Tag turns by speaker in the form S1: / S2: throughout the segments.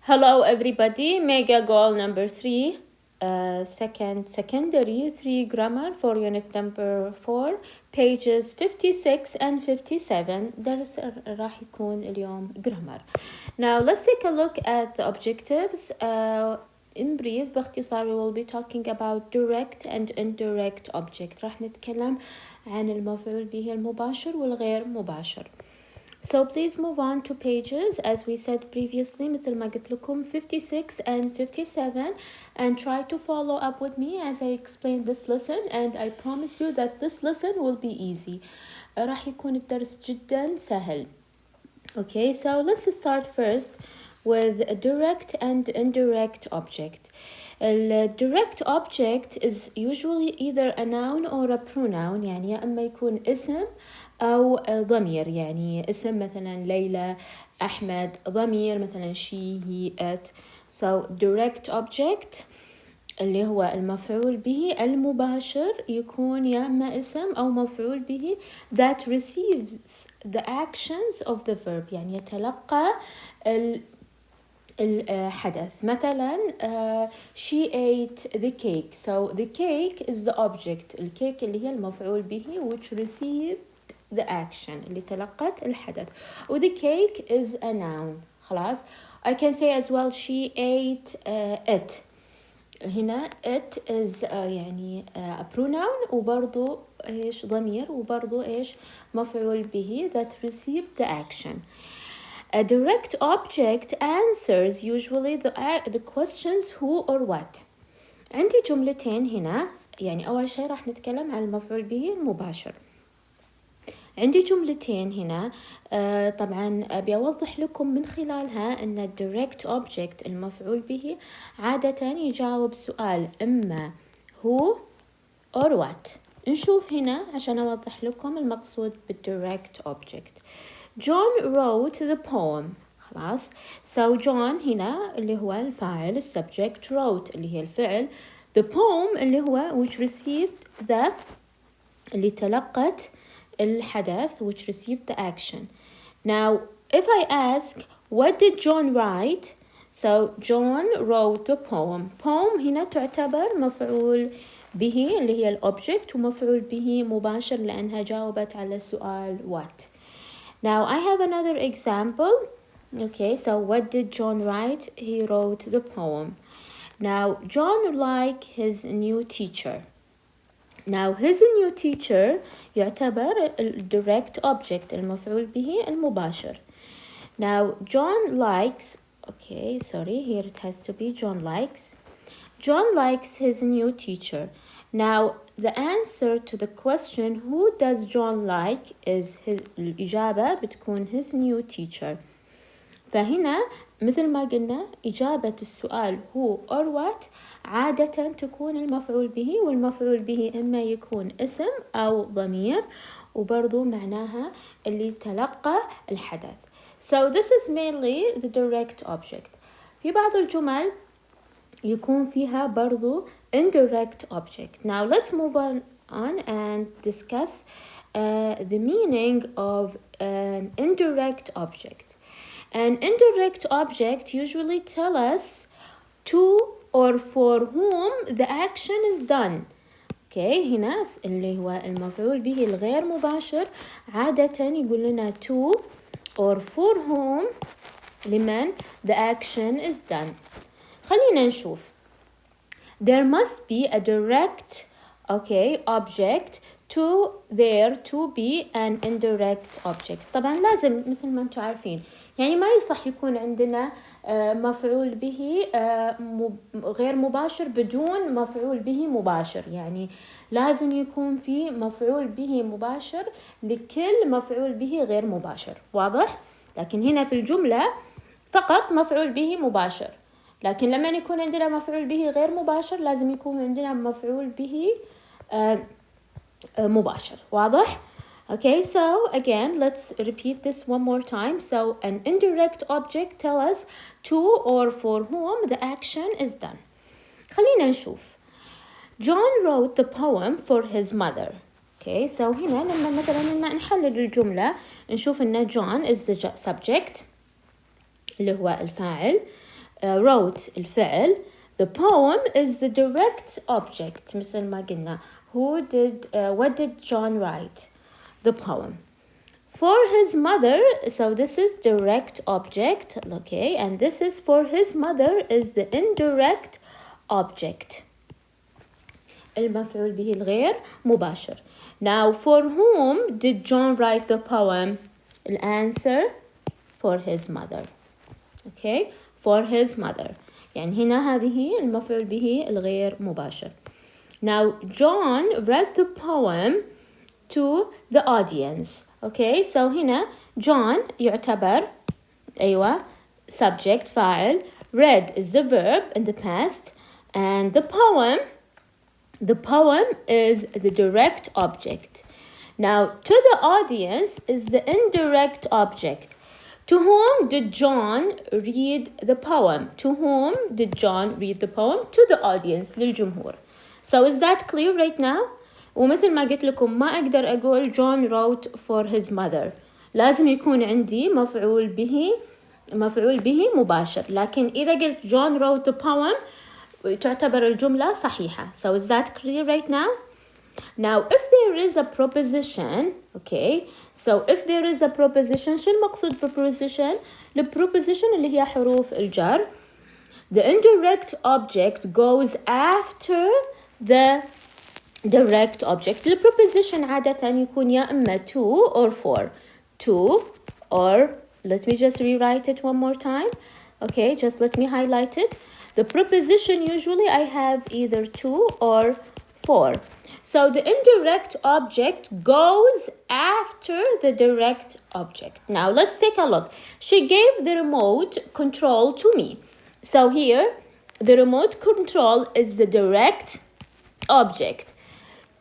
S1: Hello everybody, mega goal number 3, secondary 3 grammar for unit number 4, pages 56 and 57. درس راح يكون اليوم grammar. Now let's take a look at the objectives. In brief, باختصار we will be talking about direct and indirect object. راح نتكلم عن المفعول به المباشر والغير مباشر. So please move on to pages as we said previously مثل ما قلت لكم 56 and 57 and try to follow up with me as I explain this lesson and I promise you that this lesson will be easy. راح يكون الدرس جدا سهل. Okay, so let's start first with a direct and indirect object. A direct object is usually either a noun or a pronoun يعني يا إما يكون اسم أو ضمير يعني اسم مثلا ليلى أحمد ضمير مثلا she he it. So direct object اللي هو المفعول به المباشر يكون يا إما اسم أو مفعول به that receives the actions of the verb يعني يتلقى الحدث. مثلا she ate the cake. So the cake is the object. الكيك اللي هي المفعول به which received the action اللي تلقت الحدث. و the cake is a noun. خلاص. I can say as well she ate it. هنا it is يعني a pronoun وبرضو إيش ضمير وبرضو إيش مفعول به that received the action. A direct object answers usually the questions who or what. عندي جملتين هنا يعني أول شيء راح نتكلم عن المفعول به المباشر. عندي جملتين هنا طبعا أبي أوضح لكم من خلالها أن direct object المفعول به عادة يجاوب سؤال إما who or what. نشوف هنا عشان أوضح لكم المقصود بالdirect object. John wrote the poem. خلاص. So John هنا اللي هو الفاعل subject wrote اللي هي الفعل the poem اللي هو which received the اللي تلقت الحدث which received the action. Now if I ask what did John write? So John wrote the poem. Poem هنا تعتبر مفعول به اللي هي الأوبجكت ومفعول به مباشر لأنها جاوبت على السؤال what. Now I have another example. Okay, so what did John write? He wrote the poem. Now John liked his new teacher. Now his new teacher يعتبر direct object المفعول به المباشر. Now John likes, okay, sorry, here it has to be John likes. John likes his new teacher. Now the answer to the question who does John like is his الإجابة بتكون his new teacher. فهنا مثل ما قلنا إجابة السؤال who or what عادة تكون المفعول به والمفعول به إما يكون اسم أو ضمير وبرضو معناها اللي تلقى الحدث. So this is mainly the direct object. في بعض الجمل يكون فيها برضو indirect object. Now let's move on and discuss the meaning of an indirect object. An indirect object usually tell us to or for whom the action is done. Okay, هنا اللي هو المفعول به الغير مباشر عادة يقول لنا to or for whom لمن the action is done. خلينا نشوف. There must be a direct object to there to be an indirect object. طبعا لازم مثل ما انتم عارفين يعني ما يصح يكون عندنا مفعول به غير مباشر بدون مفعول به مباشر يعني لازم يكون في مفعول به مباشر لكل مفعول به غير مباشر. واضح؟ لكن هنا في الجملة فقط مفعول به مباشر لكن لما يكون عندنا مفعول به غير مباشر لازم يكون عندنا مفعول به مباشر. واضح؟ Okay, so again, let's repeat this one more time. So an indirect object tells us to or for whom the action is done. خلينا نشوف. John wrote the poem for his mother. Okay, so هنا لما مثلا نحلل الجملة نشوف إن John is the subject اللي هو الفاعل wrote الفعل. The poem is the direct object. مثل ما قلنا what did John write? The poem. For his mother, so this is direct object, okay, and this is for his mother is the indirect object. المفعول به الغير مباشر. Now, for whom did John write the poem? The answer, for his mother. Okay, for his mother. يعني هنا هذه المفعول به الغير مباشر. Now, John read the poem to the audience. Okay, so هنا John يعتبر subject فاعل. Read is the verb in the past, and the poem is the direct object. Now, to the audience is the indirect object. To whom did John read the poem? To whom did John read the poem? To the audience, للجمهور. So is that clear right now? ومثل ما قلت لكم ما أقدر أقول John wrote for his mother. لازم يكون عندي مفعول به مباشر. لكن إذا قلت John wrote the poem تعتبر الجملة صحيحة. So is that clear right now? Now, if there is a proposition, okay, so if there is a proposition, شو المقصود proposition? الproposition اللي هي حروف الجر. The indirect object goes after the direct object. The preposition عادة يكون يا إما to or for. To or, let me just rewrite it one more time. Okay, just let me highlight it. The preposition usually I have either to or for. So the indirect object goes after the direct object. Now let's take a look. She gave the remote control to me. So here, the remote control is the direct object.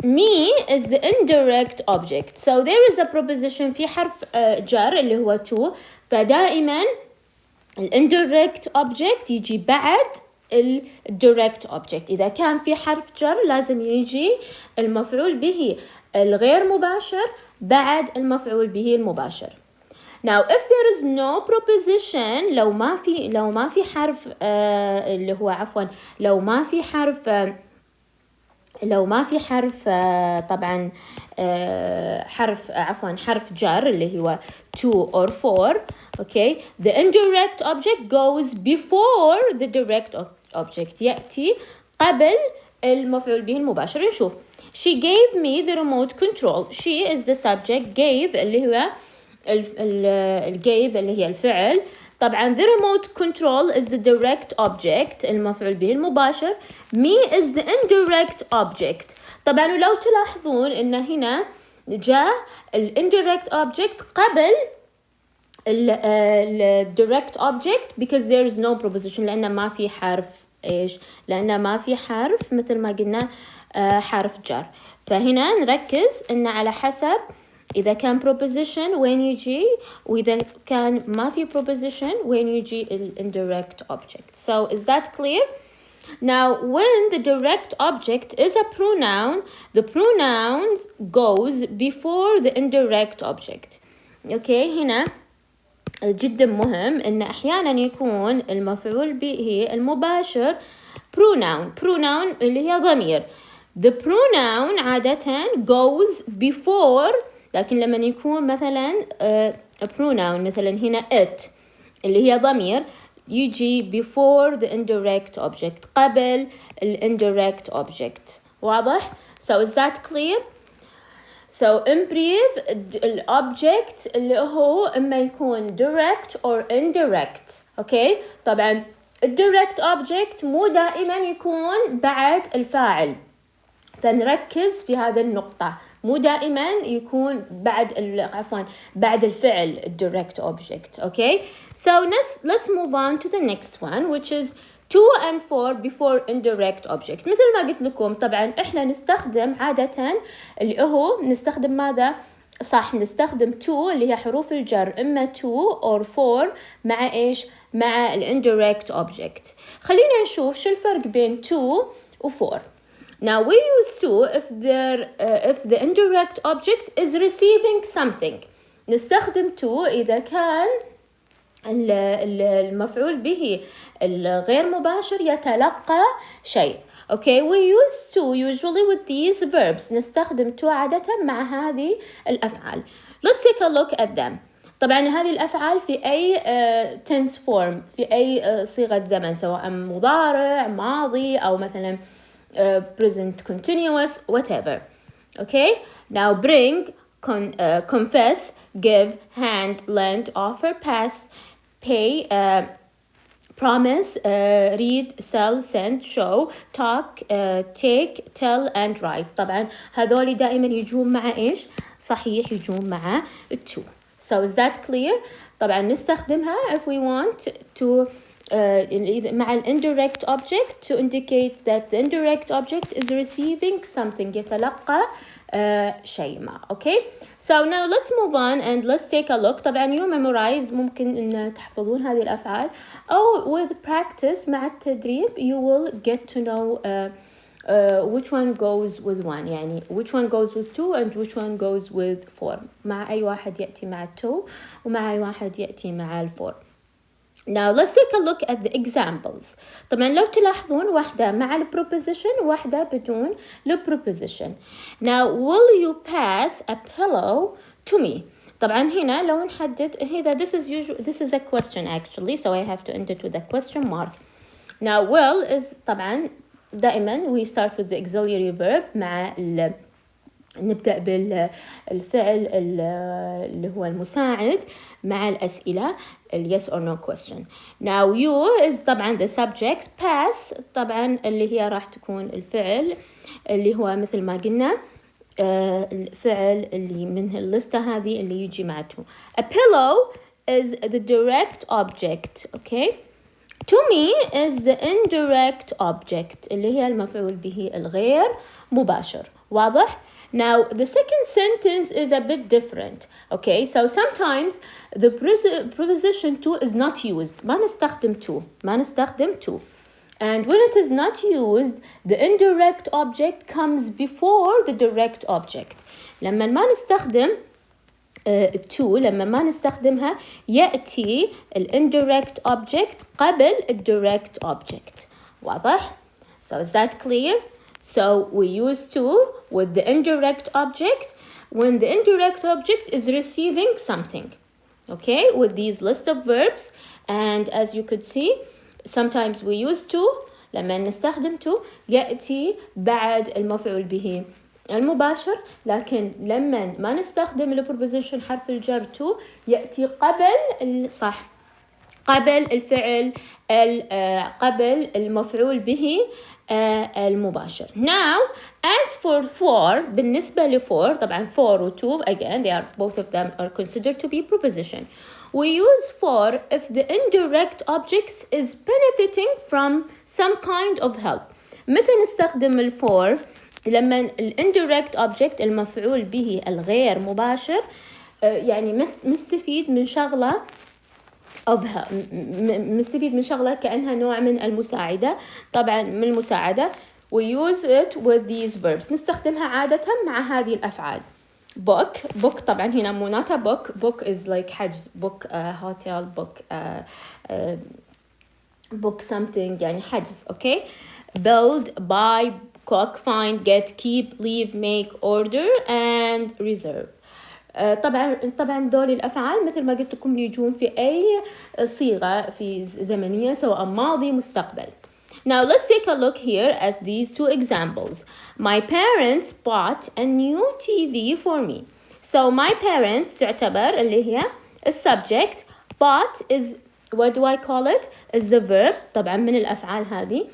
S1: Me is the indirect object. So there is a preposition في حرف جر اللي هو to. فدائما indirect object يجي بعد direct object. إذا كان في حرف جر لازم يجي المفعول به الغير مباشر بعد المفعول به المباشر. Now, if there is no preposition, لو ما في حرف اللي هو عفوا لو ما في حرف طبعا حرف جر اللي هو to or for, okay, the indirect object goes before the direct object. يأتي قبل المفعول به المباشر. نشوف. She gave me the remote control. She is the subject. Gave اللي هو gave اللي هي الفعل. طبعا the remote control is the direct object المفعول به المباشر. Me is the indirect object. طبعا ولو تلاحظون إن هنا جاء indirect object قبل direct object because there is no preposition لأن ما في حرف لأن ما في حرف مثل ما قلنا حرف جر. فهنا نركز إن على حسب إذا كان preposition وين يجي وإذا كان ما في preposition وين يجي indirect object. So is that clear? Now, when the direct object is a pronoun, the pronouns goes before the indirect object. Okay, هنا جدا مهم إن أحيانا يكون المفعول به المباشر pronoun اللي هي ضمير. The pronoun عادة goes before، لكن لما يكون مثلا pronoun مثلا هنا it اللي هي ضمير يجي before the indirect object قبل indirect object. واضح؟ So is that clear? So in brief object اللي هو إما يكون direct or indirect. Okay? طبعا direct object مو دائما يكون بعد الفاعل. فنركز في هذا النقطة. مو دائما يكون بعد الفعل direct object. Okay? So let's move on to the next one, which is to and for before indirect object. مثل ما قلت لكم طبعا احنا نستخدم عادة اللي هو نستخدم ماذا؟ صح، نستخدم to اللي هي حروف الجر إما to or for مع إيش؟ مع indirect object. خلينا نشوف شو الفرق بين to و for. Now we use to if the indirect object is receiving something. نستخدم to إذا كان المفعول به الغير مباشر يتلقى شيء. Okay, we use to usually with these verbs. نستخدم to عادة مع هذه الأفعال. Let's take a look at them. طبعا هذه الأفعال في أي tense form، في أي صيغة زمن، سواء مضارع، ماضي، أو مثلا present continuous, whatever. Okay, now bring, confess, give, hand, lend, offer, pass, pay, promise, read, sell, send, show, talk, take, tell, and write. طبعا هذول دائما يجون مع إيش؟ صحيح، يجون مع to. So is that clear؟ طبعا نستخدمها if we want to مع indirect object to indicate that the indirect object is receiving something، يتلقى شيء ما. Okay, so now let's move on and let's take a look. طبعا you memorize، ممكن إن تحفظون هذه الأفعال، أو with practice مع التدريب you will get to know which one goes with one، يعني which one goes with two and which one goes with four. مع أي واحد يأتي مع two ومع أي واحد يأتي مع four. Now let's take a look at the examples. طبعا لو تلاحظون واحدة مع الpreposition وواحدة بدون الpreposition. Now will you pass a pillow to me؟ طبعا هنا لو نحدد هذا this is a question actually, so I have to end it with a question mark. Now will is طبعا دائما we start with the auxiliary verb مع نبدأ بالفعل اللي هو المساعد مع الأسئلة yes or no question. Now you is طبعا the subject. pass طبعا اللي هي راح تكون الفعل اللي هو مثل ما قلنا الفعل اللي من الليستة هذه اللي يجي معته. A pillow is the direct object. Okay, to me is the indirect object اللي هي المفعول به الغير مباشر. واضح؟ Now the second sentence is a bit different. Okay, so sometimes the preposition to is not used. ما نستخدم to. And when it is not used, the indirect object comes before the direct object. لما ما نستخدم to، لما ما نستخدمها يأتي indirect object قبل direct object. واضح؟ So is that clear? So we use to with the indirect object when the indirect object is receiving something. Okay, with these list of verbs, and as you could see, sometimes we use to. لما نستخدم to يأتي بعد المفعول به المباشر، لكن لما ما نستخدم البروبوزيشن حرف الجر to يأتي قبل الفعل قبل المفعول به المباشر. Now as for بالنسبة لfor طبعا for و to again they are both of them are considered to be preposition. We use for if the indirect object is benefiting from some kind of help. متى نستخدم الfor؟ لما indirect object المفعول به الغير مباشر يعني مستفيد من شغلة مستفيد من شغلة كأنها نوع من المساعدة. طبعا من المساعدة we use it with these verbs. نستخدمها عادة مع هذه الأفعال. book طبعا هنا مو not a book is like حجز book hotel book something يعني حجز. okay, build, buy, cook, find, get, keep, leave, make, order and reserve. طبعا دول الأفعال مثل ما قلت لكم يجون في أي صيغة في زمنية سواء ماضي مستقبل. Now let's take a look here at these two examples. My parents bought a new TV for me. So my parents تعتبر اللي هي subject. Bought is what do I call it? Is the verb. طبعا من الأفعال هذه.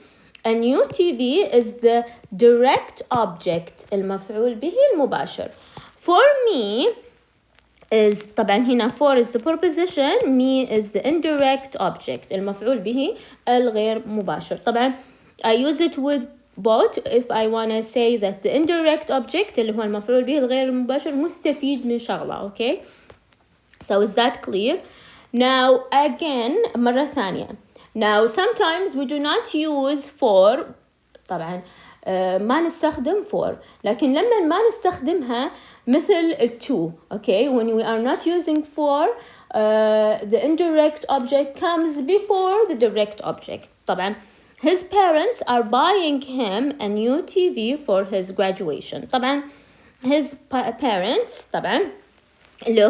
S1: A new TV is the direct object المفعول به المباشر. For me is طبعا هنا for is the preposition, me is the indirect object المفعول به الغير مباشر. طبعا I use it with both if I want to say that the indirect object اللي هو المفعول به الغير مباشر مستفيد من شغلة. okay, so is that clear? Now again مرة ثانية. Now sometimes we do not use for طبعا ما نستخدم for، لكن لما ما نستخدمها مثل to. okay, when we are not using for the indirect object comes before the direct object. طبعا his parents are buying him a new TV for his graduation. طبعا his parents طبعا اللي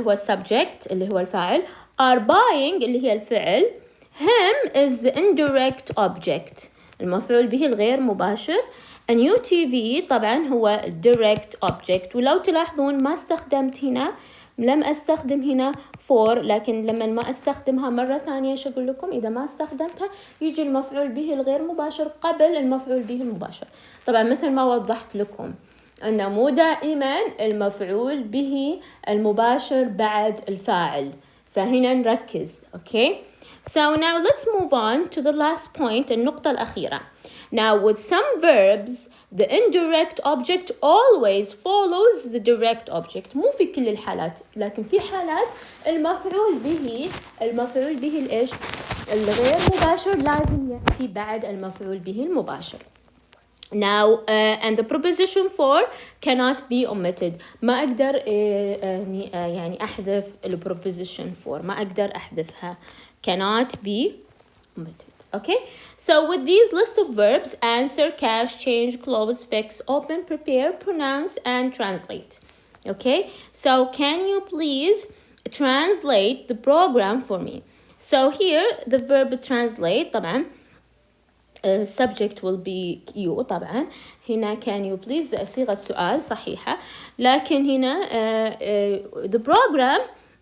S1: هو subject اللي هو الفاعل، are buying اللي هي الفعل، him is the indirect object المفعول به الغير مباشر، a new TV طبعا هو direct object. ولو تلاحظون ما استخدمت هنا، لم أستخدم هنا for، لكن لما ما أستخدمها مرة ثانية شو أقول لكم؟ إذا ما استخدمتها يجي المفعول به الغير مباشر قبل المفعول به المباشر. طبعا مثل ما وضحت لكم أنه مو دائما المفعول به المباشر بعد الفاعل، فهنا نركز. okay. So now let's move on to the last point، النقطة الأخيرة. Now with some verbs the indirect object always follows the direct object. مو في كل الحالات، لكن في حالات المفعول به الإيش؟ الغير مباشر لازم يأتي بعد المفعول به المباشر. Now and the preposition for cannot be omitted. ما أقدر يعني أحذف preposition for، ما أقدر أحذفها. Cannot be omitted. Okay, so with these list of verbs answer, catch, change, close, fix, open, prepare, pronounce and translate. Okay, so can you please translate the program for me? So here the verb translate طبعا subject will be you طبعا. هنا can you please صيغة سؤال صحيحة، لكن هنا the program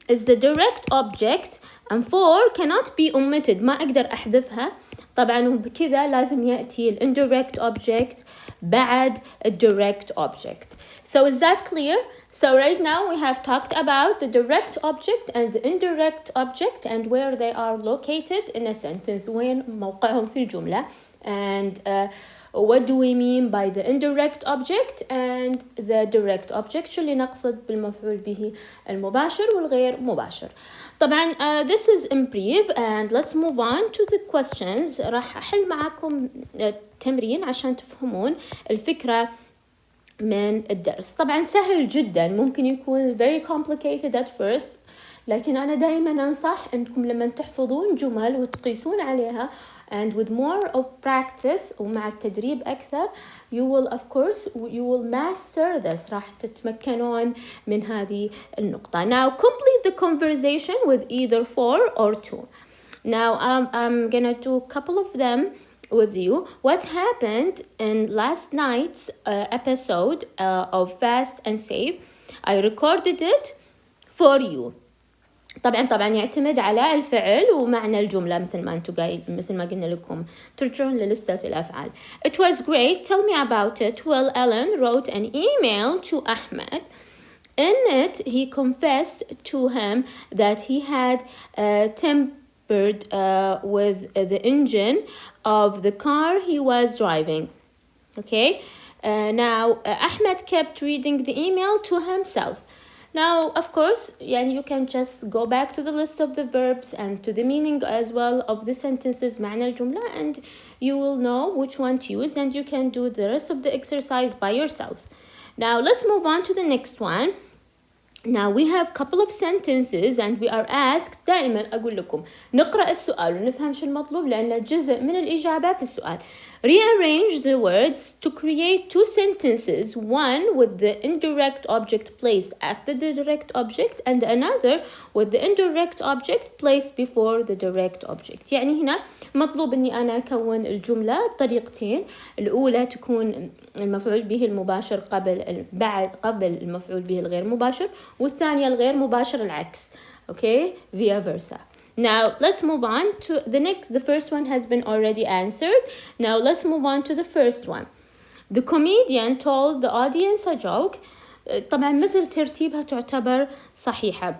S1: is the direct object and for cannot be omitted، ما أقدر أحذفها طبعا، وبكذا لازم يأتي ال indirect object بعد ال direct object. So is that clear? So right now we have talked about the direct object and the indirect object and where they are located in a sentence، وين موقعهم في الجملة، and what do we mean by the indirect object and the direct object، شو اللي نقصد بالمفعول به المباشر والغير مباشر. طبعا this is in brief and let's move on to the questions. راح أحل معاكم تمرين عشان تفهمون الفكرة من الدرس. طبعا سهل جدا، ممكن يكون very complicated at first، لكن أنا دائما أنصح أنكم لما تحفظون جمل وتقيسون عليها and with more of practice ومع التدريب أكثر you will master this، راح تتمكنون من هذه النقطة. Now complete the conversation with either for or to. Now I'm gonna do a couple of them with you. What happened in last night's episode of Fast and Save? I recorded it for you. طبعا يعتمد على الفعل ومعنى الجملة مثل ما قلنا لكم، ترجعون للستة الأفعال. It was great. Tell me about it. Well, Alan wrote an email to Ahmed. In it, he confessed to him that he had tampered with the engine of the car he was driving. Okay. Now, Ahmed kept reading the email to himself. Now, of course, you can just go back to the list of the verbs and to the meaning as well of the sentences, معنى الجملة, and you will know which one to use and you can do the rest of the exercise by yourself. Now, let's move on to the next one. Now, we have a couple of sentences and we are asked دائما أقول لكم نقرأ السؤال ونفهم شو المطلوب لأنه جزء من الإجابة في السؤال. Rearrange the words to create two sentences, one with the indirect object placed after the direct object and another with the indirect object placed before the direct object. يعني هنا مطلوب أني أنا أكون الجملة بطريقتين، الأولى تكون المفعول به المباشر قبل المفعول به الغير مباشر، والثانية الغير مباشر العكس. Okay, via versa. Now let's move on to the next. The first one has been already answered. Now let's move on to the first one. The comedian told the audience a joke. طبعا مثل ترتيبها تعتبر صحيحة.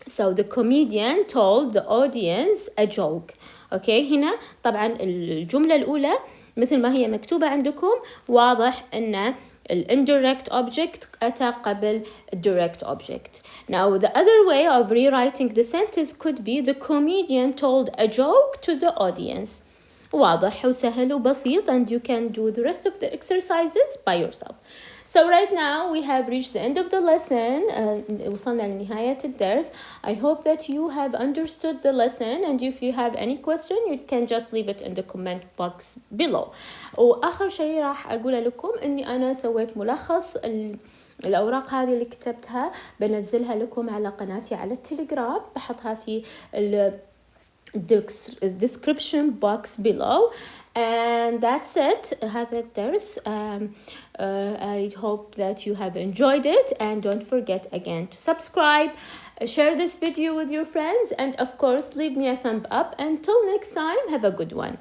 S1: So the comedian told the audience a joke. Okay, هنا طبعا الجملة الأولى مثل ما هي مكتوبة عندكم واضح أن indirect object أتى قبل direct object. Now the other way of rewriting the sentence could be the comedian told a joke to the audience. واضح وسهل وبسيط and you can do the rest of the exercises by yourself. So right now we have reached the end of the lesson. وصلنا لنهاية الدرس. I hope that you have understood the lesson, and if you have any question you can just leave it in the comment box below. وآخر شيء راح أقوله لكم إني أنا سويت ملخص الأوراق هذه اللي كتبتها، بنزلها لكم على قناتي على التلقرام، بحطها في description box below. And that's it. هذا الدرس. I hope that you have enjoyed it, and don't forget again to subscribe, share this video with your friends, and of course leave me a thumb up. Until next time, have a good one.